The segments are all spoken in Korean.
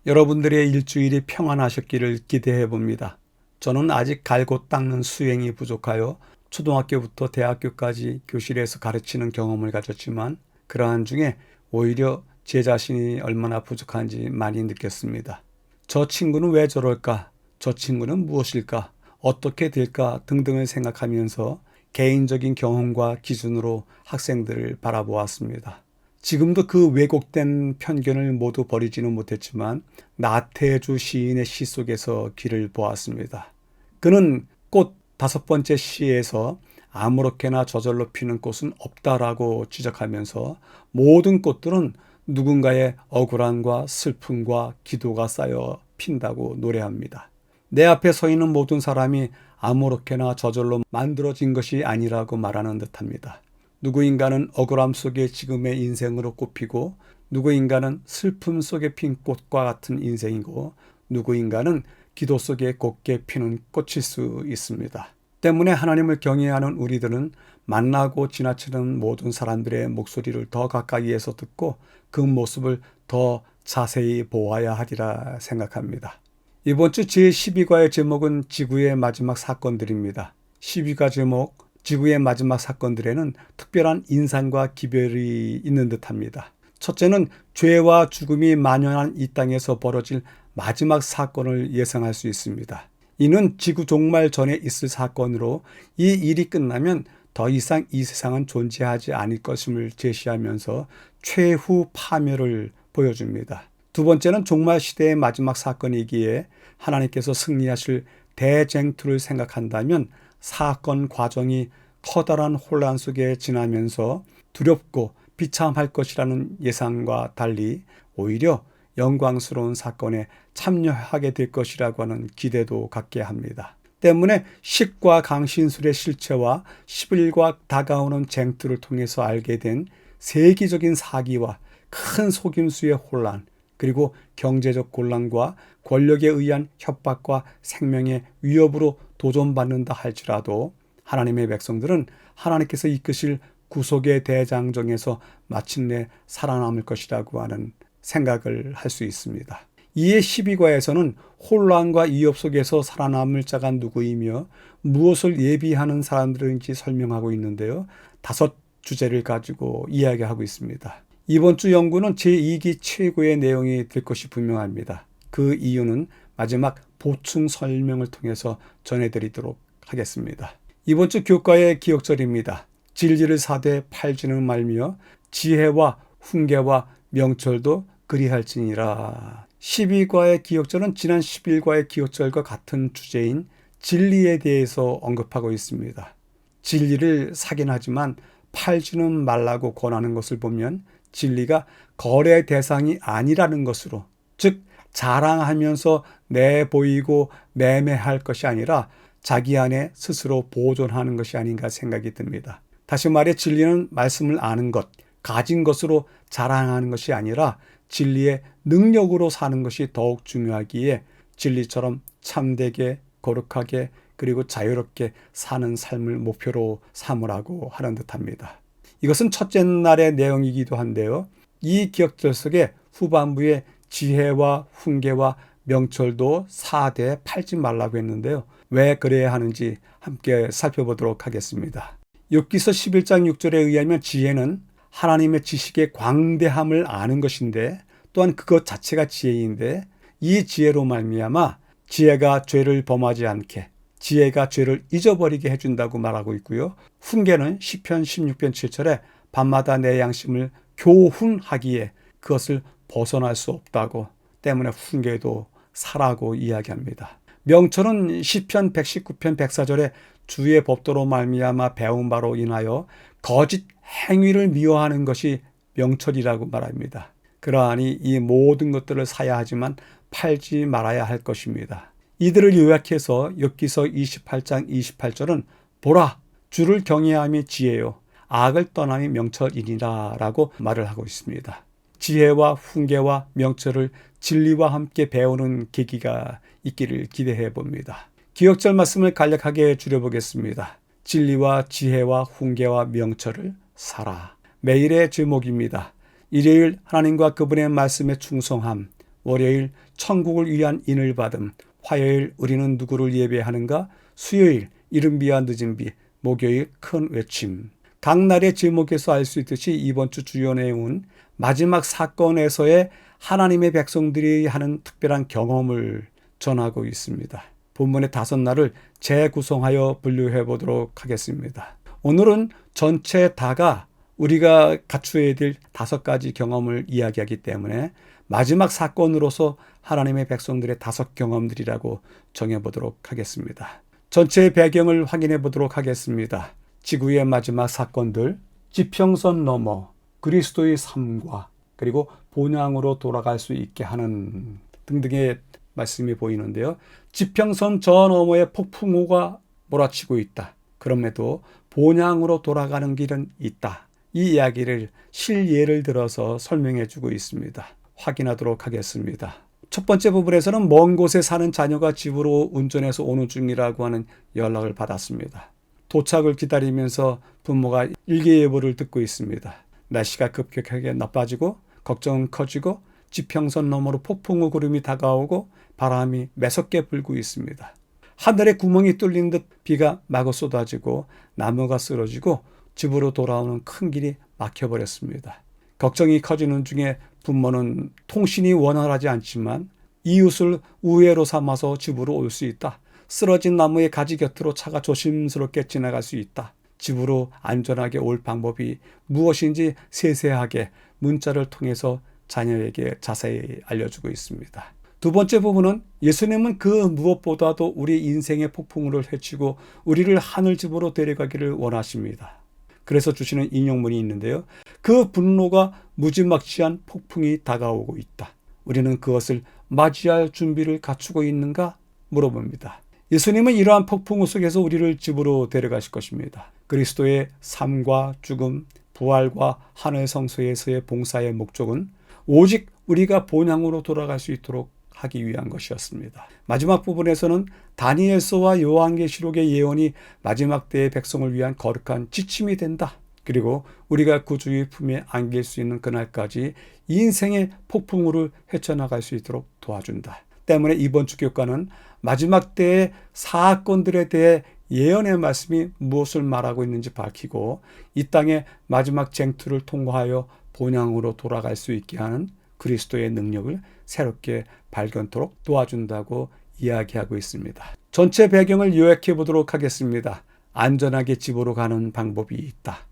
여러분들의 일주일이 평안하셨기를 기대해 봅니다. 저는 아직 갈고 닦는 수행이 부족하여 초등학교부터 대학교까지 교실에서 가르치는 경험을 가졌지만 그러한 중에 오히려 제 자신이 얼마나 부족한지 많이 느꼈습니다. 저 친구는 왜 저럴까? 저 친구는 무엇일까? 어떻게 될까? 등등을 생각하면서 개인적인 경험과 기준으로 학생들을 바라보았습니다. 지금도 그 왜곡된 편견을 모두 버리지는 못했지만 나태주 시인의 시 속에서 길을 보았습니다. 그는 꽃 5번째 시에서 아무렇게나 저절로 피는 꽃은 없다라고 지적하면서 모든 꽃들은 누군가의 억울함과 슬픔과 기도가 쌓여 핀다고 노래합니다. 내 앞에 서 있는 모든 사람이 아무렇게나 저절로 만들어진 것이 아니라고 말하는 듯합니다. 누구인가는 억울함 속에 지금의 인생으로 꼽히고 누구인가는 슬픔 속에 핀 꽃과 같은 인생이고 누구인가는 기도 속에 곱게 피는 꽃일 수 있습니다. 때문에 하나님을 경외하는 우리들은 만나고 지나치는 모든 사람들의 목소리를 더 가까이에서 듣고 그 모습을 더 자세히 보아야 하리라 생각합니다. 이번 주 제12과의 제목은 지구의 마지막 사건들입니다. 12과 제목 지구의 마지막 사건들에는 특별한 인상과 기별이 있는 듯합니다. 첫째는 죄와 죽음이 만연한 이 땅에서 벌어질 마지막 사건을 예상할 수 있습니다. 이는 지구 종말 전에 있을 사건으로 이 일이 끝나면 더 이상 이 세상은 존재하지 않을 것임을 제시하면서 최후 파멸을 보여줍니다. 두 번째는 종말 시대의 마지막 사건이기에 하나님께서 승리하실 대쟁투를 생각한다면 사건 과정이 커다란 혼란 속에 지나면서 두렵고 비참할 것이라는 예상과 달리 오히려 영광스러운 사건에 참여하게 될 것이라고 하는 기대도 갖게 합니다. 때문에 십과 강신술의 실체와 11과 다가오는 쟁투를 통해서 알게 된 세계적인 사기와 큰 속임수의 혼란, 그리고 경제적 곤란과 권력에 의한 협박과 생명의 위협으로 도전받는다 할지라도 하나님의 백성들은 하나님께서 이끄실 구속의 대장정에서 마침내 살아남을 것이라고 하는 생각을 할 수 있습니다. 이에 12과에서는 혼란과 위협 속에서 살아남을 자가 누구이며 무엇을 예비하는 사람들인지 설명하고 있는데요. 5주제를 가지고 이야기하고 있습니다. 이번 주 연구는 제2기 최고의 내용이 될 것이 분명합니다. 그 이유는 마지막 보충 설명을 통해서 전해드리도록 하겠습니다. 이번 주 교과의 기억절입니다. 진리를 사되 팔지는 말며 지혜와 훈계와 명철도 그리할지니라. 12과의 기억절은 지난 11과의 기억절과 같은 주제인 진리에 대해서 언급하고 있습니다. 진리를 사긴 하지만 팔지는 말라고 권하는 것을 보면 진리가 거래 대상이 아니라는 것으로, 즉 자랑하면서 내보이고 매매할 것이 아니라 자기 안에 스스로 보존하는 것이 아닌가 생각이 듭니다. 다시 말해 진리는 말씀을 아는 것, 가진 것으로 자랑하는 것이 아니라 진리의 능력으로 사는 것이 더욱 중요하기에 진리처럼 참되게, 거룩하게, 그리고 자유롭게 사는 삶을 목표로 삼으라고 하는 듯합니다. 이것은 첫째 날의 내용이기도 한데요. 이 기억절 속에 후반부에 지혜와 훈계와 명철도 사되 팔지 말라고 했는데요. 왜 그래야 하는지 함께 살펴보도록 하겠습니다. 욥기서 11장 6절에 의하면 지혜는 하나님의 지식의 광대함을 아는 것인데 또한 그것 자체가 지혜인데 이 지혜로 말미암아 지혜가 죄를 범하지 않게 지혜가 죄를 잊어버리게 해준다고 말하고 있고요. 훈계는 시편 16편 7절에 밤마다 내 양심을 교훈하기에 그것을 벗어날 수 없다고 때문에 훈계도 사라고 이야기합니다. 명철은 시편 119편 104절에 주의 법도로 말미암아 배운 바로 인하여 거짓 행위를 미워하는 것이 명철이라고 말합니다. 그러하니 이 모든 것들을 사야 하지만 팔지 말아야 할 것입니다. 이들을 요약해서 욥기서 28장 28절은 보라 주를 경외함이 지혜요 악을 떠남이 명철이니라 라고 말을 하고 있습니다. 지혜와 훈계와 명철을 진리와 함께 배우는 계기가 있기를 기대해 봅니다. 기억절 말씀을 간략하게 줄여보겠습니다. 진리와 지혜와 훈계와 명철을 사라. 매일의 제목입니다. 일요일 하나님과 그분의 말씀에 충성함, 월요일 천국을 위한 인을 받음, 화요일 우리는 누구를 예배하는가, 수요일 이른 비와 늦은 비, 목요일 큰 외침. 각 날의 제목에서 알 수 있듯이 이번 주 주요 내용은 마지막 사건에서의 하나님의 백성들이 하는 특별한 경험을 전하고 있습니다. 본문의 5날을 재구성하여 분류해 보도록 하겠습니다. 오늘은 전체 다가 우리가 갖추어야 될 5가지 경험을 이야기하기 때문에 마지막 사건으로서 하나님의 백성들의 5 경험들이라고 정해보도록 하겠습니다. 전체의 배경을 확인해 보도록 하겠습니다. 지구의 마지막 사건들, 지평선 너머, 그리스도의 삶과 그리고 본향으로 돌아갈 수 있게 하는 등등의 말씀이 보이는데요. 지평선 저 너머에 폭풍우가 몰아치고 있다. 그럼에도 본향으로 돌아가는 길은 있다. 이 이야기를 실예를 들어서 설명해 주고 있습니다. 확인하도록 하겠습니다. 첫 번째 부분에서는 먼 곳에 사는 자녀가 집으로 운전해서 오는 중이라고 하는 연락을 받았습니다. 도착을 기다리면서 부모가 일기예보를 듣고 있습니다. 날씨가 급격하게 나빠지고 걱정은 커지고 지평선 너머로 폭풍우 구름이 다가오고 바람이 매섭게 불고 있습니다. 하늘에 구멍이 뚫린 듯 비가 마구 쏟아지고 나무가 쓰러지고 집으로 돌아오는 큰 길이 막혀버렸습니다. 걱정이 커지는 중에 부모는 통신이 원활하지 않지만 이웃을 우회로 삼아서 집으로 올 수 있다. 쓰러진 나무의 가지 곁으로 차가 조심스럽게 지나갈 수 있다. 집으로 안전하게 올 방법이 무엇인지 세세하게 문자를 통해서 자녀에게 자세히 알려주고 있습니다. 두 번째 부분은 예수님은 그 무엇보다도 우리 인생의 폭풍우를 헤치고 우리를 하늘집으로 데려가기를 원하십니다. 그래서 주시는 인용문이 있는데요. 그 분노가 무지막지한 폭풍이 다가오고 있다. 우리는 그것을 맞이할 준비를 갖추고 있는가 물어봅니다. 예수님은 이러한 폭풍우 속에서 우리를 집으로 데려가실 것입니다. 그리스도의 삶과 죽음, 부활과 하늘 성소에서의 봉사의 목적은 오직 우리가 본향으로 돌아갈 수 있도록 하기 위한 것이었습니다. 마지막 부분에서는 다니엘서와 요한계시록의 예언이 마지막 때의 백성을 위한 거룩한 지침이 된다. 그리고 우리가 구주의 품에 안길 수 있는 그날까지 인생의 폭풍우를 헤쳐나갈 수 있도록 도와준다. 때문에 이번 주 교과는 마지막 때의 사건들에 대해 예언의 말씀이 무엇을 말하고 있는지 밝히고 이 땅의 마지막 쟁투를 통과하여 본향으로 돌아갈 수 있게 하는 그리스도의 능력을 새롭게 발견토록 도와준다고 이야기하고 있습니다. 전체 배경을 요약해 보도록 하겠습니다. 안전하게 집으로 가는 방법이 있다.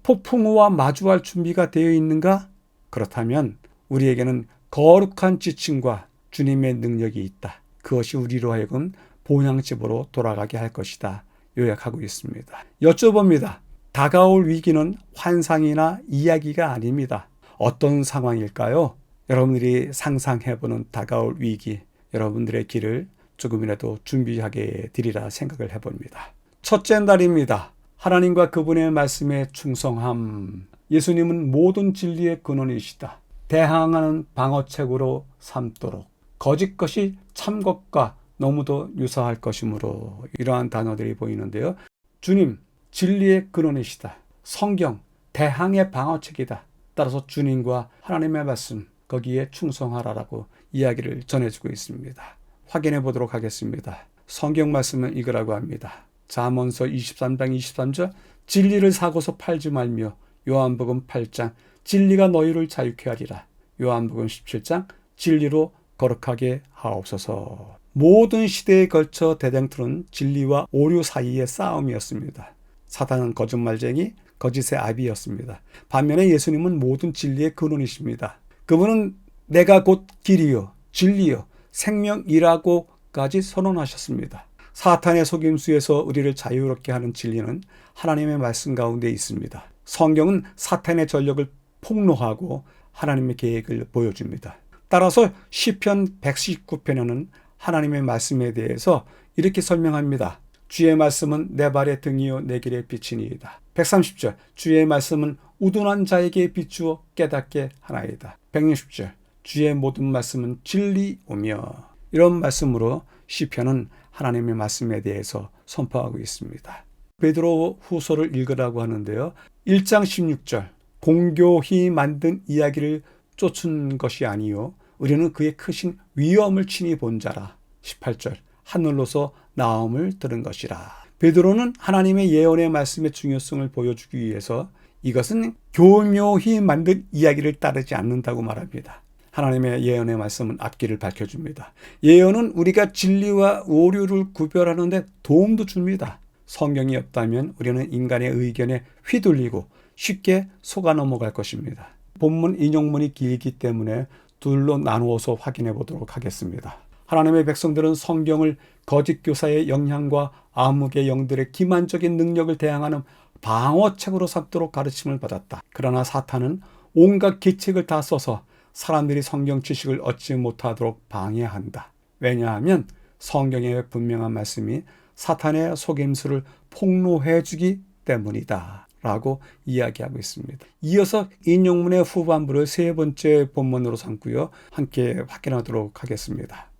폭풍우와 마주할 준비가 되어 있는가? 그렇다면 우리에게는 거룩한 지침과 주님의 능력이 있다. 그것이 우리로 하여금 본향집으로 돌아가게 할 것이다. 요약하고 있습니다. 여쭤봅니다. 다가올 위기는 환상이나 이야기가 아닙니다. 어떤 상황일까요? 여러분들이 상상해보는 다가올 위기, 여러분들의 길을 조금이라도 준비하게 되리라 생각을 해봅니다. 첫째 날입니다. 하나님과 그분의 말씀에 충성함. 예수님은 모든 진리의 근원이시다. 대항하는 방어책으로 삼도록. 거짓 것이 참 것과 너무도 유사할 것이므로 이러한 단어들이 보이는데요. 주님, 진리의 근원이시다. 성경, 대항의 방어책이다. 따라서 주님과 하나님의 말씀, 거기에 충성하라라고 이야기를 전해주고 있습니다. 확인해 보도록 하겠습니다. 성경 말씀은 이거라고 합니다. 잠언서 23장 23절 진리를 사고서 팔지 말며 요한복음 8장 진리가 너희를 자유케 하리라. 요한복음 17장 진리로 거룩하게 하옵소서. 모든 시대에 걸쳐 대장틀은 진리와 오류 사이의 싸움이었습니다. 사단은 거짓말쟁이, 거짓의 아비였습니다. 반면에 예수님은 모든 진리의 근원이십니다. 그분은 내가 곧 길이요, 진리요, 생명이라고까지 선언하셨습니다. 사탄의 속임수에서 우리를 자유롭게 하는 진리는 하나님의 말씀 가운데 있습니다. 성경은 사탄의 전력을 폭로하고 하나님의 계획을 보여줍니다. 따라서 시편 119편에는 하나님의 말씀에 대해서 이렇게 설명합니다. 주의 말씀은 내 발의 등이요 내 길의 빛이니이다. 130절 주의 말씀은 우둔한 자에게 비추어 깨닫게 하나이다. 160절 주의 모든 말씀은 진리오며. 이런 말씀으로 시편은 하나님의 말씀에 대해서 선포하고 있습니다. 베드로 후서를 읽으라고 하는데요. 1장 16절 공교히 만든 이야기를 쫓은 것이 아니요 우리는 그의 크신 위엄을 친히 본 자라. 18절 하늘로서 나음을 들은 것이라. 베드로는 하나님의 예언의 말씀의 중요성을 보여주기 위해서 이것은 교묘히 만든 이야기를 따르지 않는다고 말합니다. 하나님의 예언의 말씀은 앞길을 밝혀줍니다. 예언은 우리가 진리와 오류를 구별하는 데 도움도 줍니다. 성경이 없다면 우리는 인간의 의견에 휘둘리고 쉽게 속아 넘어갈 것입니다. 본문 인용문이 길기 때문에 둘로 나누어서 확인해 보도록 하겠습니다. 하나님의 백성들은 성경을 거짓 교사의 영향과 암흑의 영들의 기만적인 능력을 대항하는 방어책으로 삼도록 가르침을 받았다. 그러나 사탄은 온갖 계책을 다 써서 사람들이 성경 지식을 얻지 못하도록 방해한다. 왜냐하면 성경의 분명한 말씀이 사탄의 속임수를 폭로해 주기 때문이다 라고 이야기하고 있습니다. 이어서 인용문의 후반부를 세 번째 본문으로 삼고요. 함께 확인하도록 하겠습니다.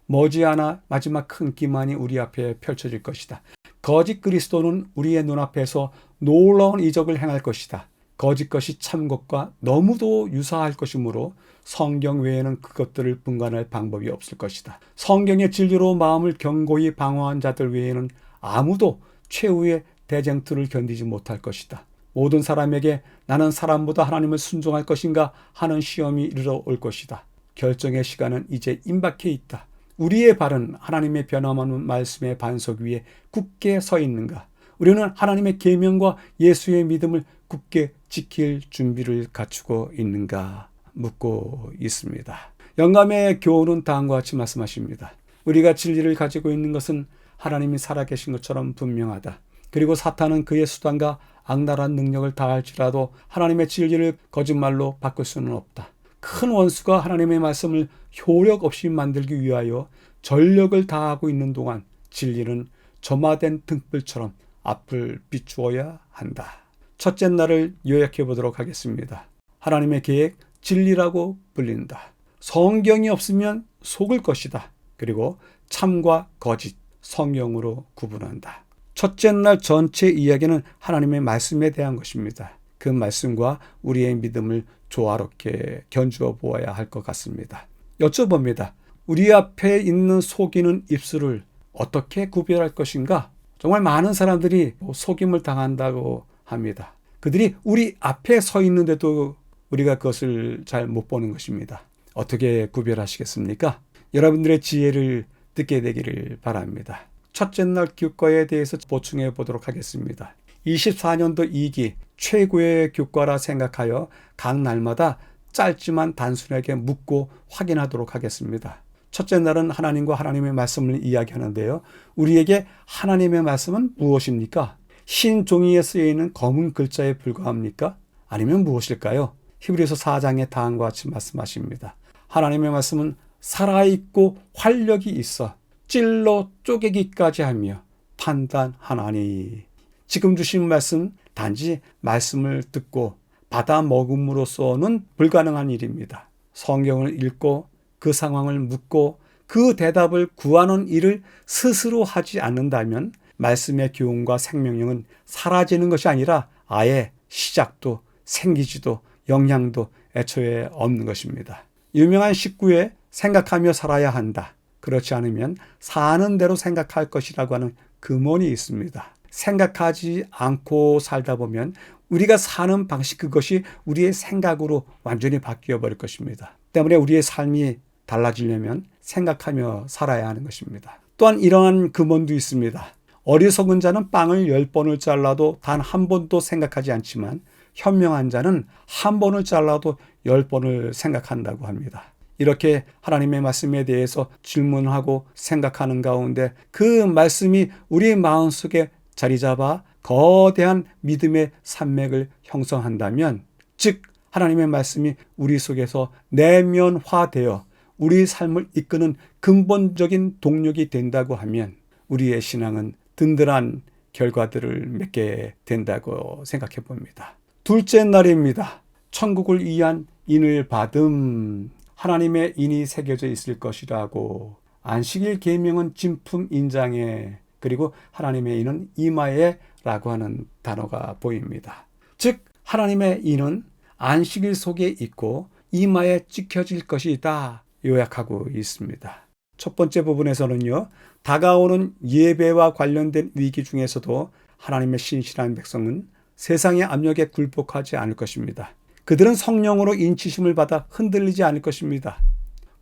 머지않아 마지막 큰 기만이 우리 앞에 펼쳐질 것이다. 거짓 그리스도는 우리의 눈앞에서 놀라운 이적을 행할 것이다. 거짓 것이 참 것과 너무도 유사할 것이므로 성경 외에는 그것들을 분간할 방법이 없을 것이다. 성경의 진리로 마음을 견고히 방어한 자들 외에는 아무도 최후의 대쟁투를 견디지 못할 것이다. 모든 사람에게 나는 사람보다 하나님을 순종할 것인가 하는 시험이 이르러 올 것이다. 결정의 시간은 이제 임박해 있다. 우리의 발은 하나님의 변함없는 말씀의 반석 위에 굳게 서 있는가? 우리는 하나님의 계명과 예수의 믿음을 굳게 지킬 준비를 갖추고 있는가? 묻고 있습니다. 영감의 교훈은 다음과 같이 말씀하십니다. 우리가 진리를 가지고 있는 것은 하나님이 살아계신 것처럼 분명하다. 그리고 사탄은 그의 수단과 악랄한 능력을 다할지라도 하나님의 진리를 거짓말로 바꿀 수는 없다. 큰 원수가 하나님의 말씀을 효력 없이 만들기 위하여 전력을 다하고 있는 동안 진리는 점화된 등불처럼 앞을 비추어야 한다. 첫째 날을 요약해 보도록 하겠습니다. 하나님의 계획, 진리라고 불린다. 성경이 없으면 속을 것이다. 그리고 참과 거짓, 성경으로 구분한다. 첫째 날 전체 이야기는 하나님의 말씀에 대한 것입니다. 그 말씀과 우리의 믿음을 조화롭게 견주어 보아야 할 것 같습니다. 여쭤봅니다. 우리 앞에 있는 속이는 입술을 어떻게 구별할 것인가? 정말 많은 사람들이 속임을 당한다고 합니다. 그들이 우리 앞에 서 있는데도 우리가 그것을 잘 못 보는 것입니다. 어떻게 구별하시겠습니까? 여러분들의 지혜를 듣게 되기를 바랍니다. 첫째 날 교과에 대해서 보충해 보도록 하겠습니다. 24년도 2기 최고의 교과라 생각하여 각 날마다 짧지만 단순하게 묻고 확인하도록 하겠습니다. 첫째 날은 하나님과 하나님의 말씀을 이야기하는데요. 우리에게 하나님의 말씀은 무엇입니까? 흰 종이에 쓰여있는 검은 글자에 불과합니까? 아니면 무엇일까요? 히브리서 4장의 다음과 같이 말씀하십니다. 하나님의 말씀은 살아있고 활력이 있어 찔러 쪼개기까지 하며 판단하나니. 지금 주신 말씀 단지 말씀을 듣고 받아 먹음으로써는 불가능한 일입니다. 성경을 읽고 그 상황을 묻고 그 대답을 구하는 일을 스스로 하지 않는다면 말씀의 교훈과 생명력은 사라지는 것이 아니라 아예 시작도 생기지도 영향도 애초에 없는 것입니다. 유명한 식구에 생각하며 살아야 한다. 그렇지 않으면 사는 대로 생각할 것이라고 하는 금언이 있습니다. 생각하지 않고 살다 보면 우리가 사는 방식 그것이 우리의 생각으로 완전히 바뀌어 버릴 것입니다. 때문에 우리의 삶이 달라지려면 생각하며 살아야 하는 것입니다. 또한 이러한 금언도 있습니다. 어리석은 자는 빵을 10번을 잘라도 단 한 번도 생각하지 않지만 현명한 자는 한 번을 잘라도 10번을 생각한다고 합니다. 이렇게 하나님의 말씀에 대해서 질문하고 생각하는 가운데 그 말씀이 우리 마음속에 자리 잡아 거대한 믿음의 산맥을 형성한다면, 즉 하나님의 말씀이 우리 속에서 내면화되어 우리 삶을 이끄는 근본적인 동력이 된다고 하면 우리의 신앙은 든든한 결과들을 맺게 된다고 생각해 봅니다. 둘째 날입니다. 천국을 위한 인을 받음. 하나님의 인이 새겨져 있을 것이라고. 안식일 계명은 진품 인장에, 그리고 하나님의 인은 이마에 라고 하는 단어가 보입니다. 즉 하나님의 인은 안식일 속에 있고 이마에 찍혀질 것이다. 요약하고 있습니다. 첫 번째 부분에서는요, 다가오는 예배와 관련된 위기 중에서도 하나님의 신실한 백성은 세상의 압력에 굴복하지 않을 것입니다. 그들은 성령으로 인치심을 받아 흔들리지 않을 것입니다.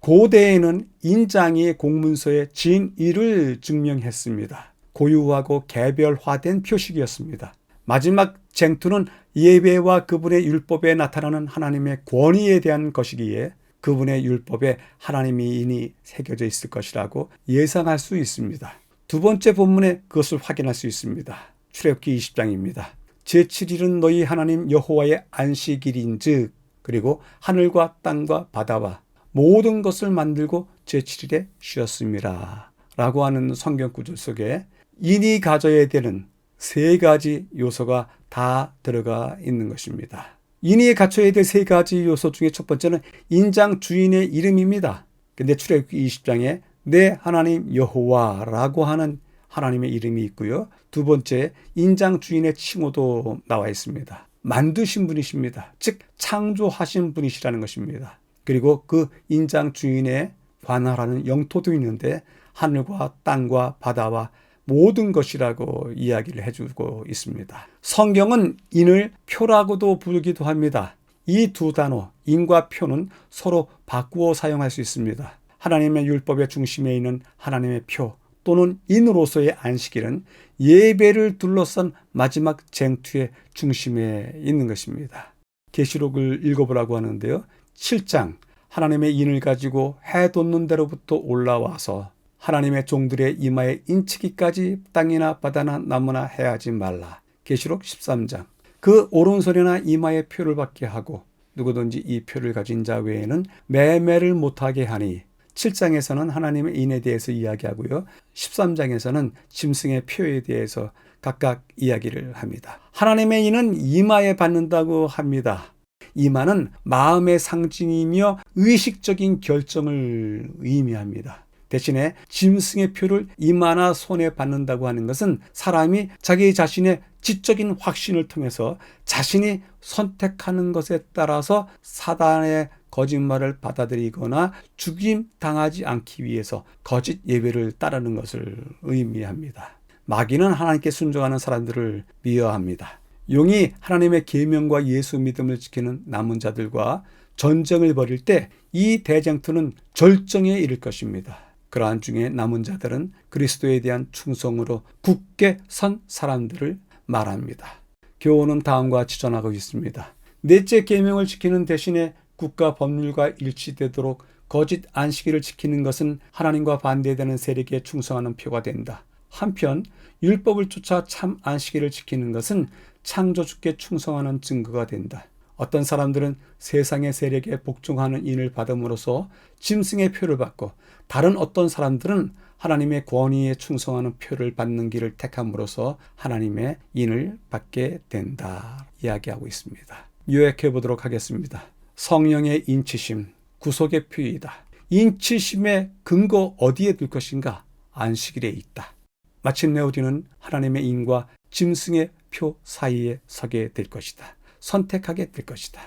고대에는 인장이 공문서에 진위를 증명했습니다. 고유하고 개별화된 표식이었습니다. 마지막 쟁투는 예배와 그분의 율법에 나타나는 하나님의 권위에 대한 것이기에 그분의 율법에 하나님의 인이 새겨져 있을 것이라고 예상할 수 있습니다. 두 번째 본문에 그것을 확인할 수 있습니다. 출애굽기 20장입니다. 제7일은 너희 하나님 여호와의 안식일인즉 그리고 하늘과 땅과 바다와 모든 것을 만들고 제7일에 쉬었습니다. 라고 하는 성경 구절 속에 인이 가져야 되는 세 가지 요소가 다 들어가 있는 것입니다. 인이 갖춰야 될 세 가지 요소 중에 첫 번째는 인장 주인의 이름입니다. 근데 출애굽기 20장에 내 하나님 여호와라고 하는 하나님의 이름이 있고요. 두 번째, 인장 주인의 칭호도 나와 있습니다. 만드신 분이십니다. 즉 창조하신 분이시라는 것입니다. 그리고 그 인장 주인의 관할하는 영토도 있는데 하늘과 땅과 바다와 모든 것이라고 이야기를 해주고 있습니다. 성경은 인을 표라고도 부르기도 합니다. 이 두 단어, 인과 표는 서로 바꾸어 사용할 수 있습니다. 하나님의 율법의 중심에 있는 하나님의 표 또는 인으로서의 안식일은 예배를 둘러싼 마지막 쟁투의 중심에 있는 것입니다. 계시록을 읽어보라고 하는데요. 7장, 하나님의 인을 가지고 해 돋는 데로부터 올라와서 하나님의 종들의 이마에 인치기까지 땅이나 바다나 나무나 해하지 말라. 계시록 13장. 그 오른손이나 이마에 표를 받게 하고 누구든지 이 표를 가진 자 외에는 매매를 못하게 하니 7장에서는 하나님의 인에 대해서 이야기하고요. 13장에서는 짐승의 표에 대해서 각각 이야기를 합니다. 하나님의 인은 이마에 받는다고 합니다. 이마는 마음의 상징이며 의식적인 결정을 의미합니다. 대신에 짐승의 표를 이마나 손에 받는다고 하는 것은 사람이 자기 자신의 지적인 확신을 통해서 자신이 선택하는 것에 따라서 사단의 거짓말을 받아들이거나 죽임당하지 않기 위해서 거짓 예배를 따르는 것을 의미합니다. 마귀는 하나님께 순종하는 사람들을 미워합니다. 용이 하나님의 계명과 예수 믿음을 지키는 남은 자들과 전쟁을 벌일 때 이 대쟁투는 절정에 이를 것입니다. 그러한 중에 남은 자들은 그리스도에 대한 충성으로 굳게 선 사람들을 말합니다. 교훈은 다음과 같이 전하고 있습니다. 넷째 계명을 지키는 대신에 국가 법률과 일치되도록 거짓 안식일을 지키는 것은 하나님과 반대되는 세력에 충성하는 표가 된다. 한편 율법을 쫓아 참 안식일을 지키는 것은 창조주께 충성하는 증거가 된다. 어떤 사람들은 세상의 세력에 복종하는 인을 받음으로써 짐승의 표를 받고 다른 어떤 사람들은 하나님의 권위에 충성하는 표를 받는 길을 택함으로써 하나님의 인을 받게 된다. 이야기하고 있습니다. 요약해 보도록 하겠습니다. 성령의 인치심, 구속의 표이다. 인치심의 근거 어디에 둘 것인가? 안식일에 있다. 마침내 우리는 하나님의 인과 짐승의 표 사이에 서게 될 것이다. 선택하게 될 것이다.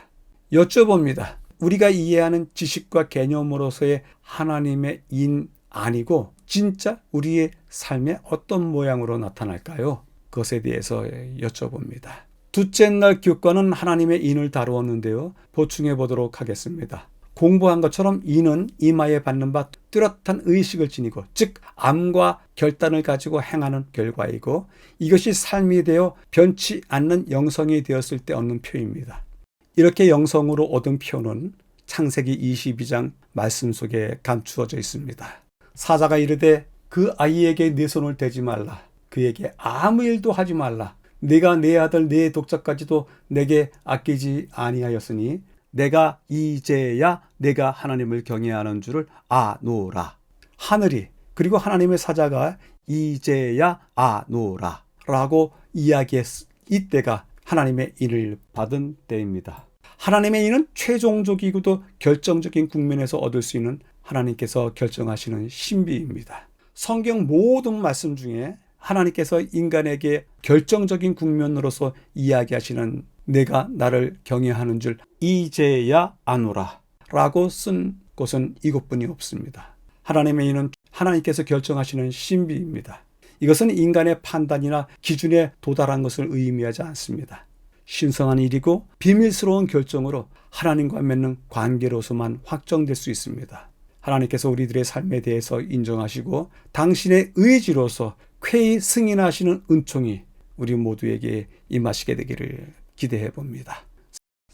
여쭤봅니다. 우리가 이해하는 지식과 개념으로서의 하나님의 인 아니고 진짜 우리의 삶에 어떤 모양으로 나타날까요? 그것에 대해서 여쭤봅니다. 둘째 날 교과는 하나님의 인을 다루었는데요. 보충해 보도록 하겠습니다. 공부한 것처럼 인은 이마에 받는 바 뚜렷한 의식을 지니고 즉 암과 결단을 가지고 행하는 결과이고 이것이 삶이 되어 변치 않는 영성이 되었을 때 얻는 표입니다. 이렇게 영성으로 얻은 표는 창세기 22장 말씀 속에 감추어져 있습니다. 사자가 이르되 그 아이에게 네 손을 대지 말라. 그에게 아무 일도 하지 말라. 네가 내 아들 내 독자까지도 내게 아끼지 아니하였으니 내가 이제야 내가 하나님을 경외하는 줄을 아노라. 하늘이 그리고 하나님의 사자가 이제야 아노라 라고 이야기했을 이때가 하나님의 인을 받은 때입니다. 하나님의 인은 최종적이고도 결정적인 국면에서 얻을 수 있는 하나님께서 결정하시는 신비입니다. 성경 모든 말씀 중에 하나님께서 인간에게 결정적인 국면으로서 이야기하시는 내가 나를 경외하는 줄 이제야 아노라 라고 쓴 곳은 이곳뿐이 없습니다. 하나님의 일은 하나님께서 결정하시는 신비입니다. 이것은 인간의 판단이나 기준에 도달한 것을 의미하지 않습니다. 신성한 일이고 비밀스러운 결정으로 하나님과 맺는 관계로서만 확정될 수 있습니다. 하나님께서 우리들의 삶에 대해서 인정하시고 당신의 의지로서 쾌히 승인하시는 은총이 우리 모두에게 임하시게 되기를 기대해 봅니다.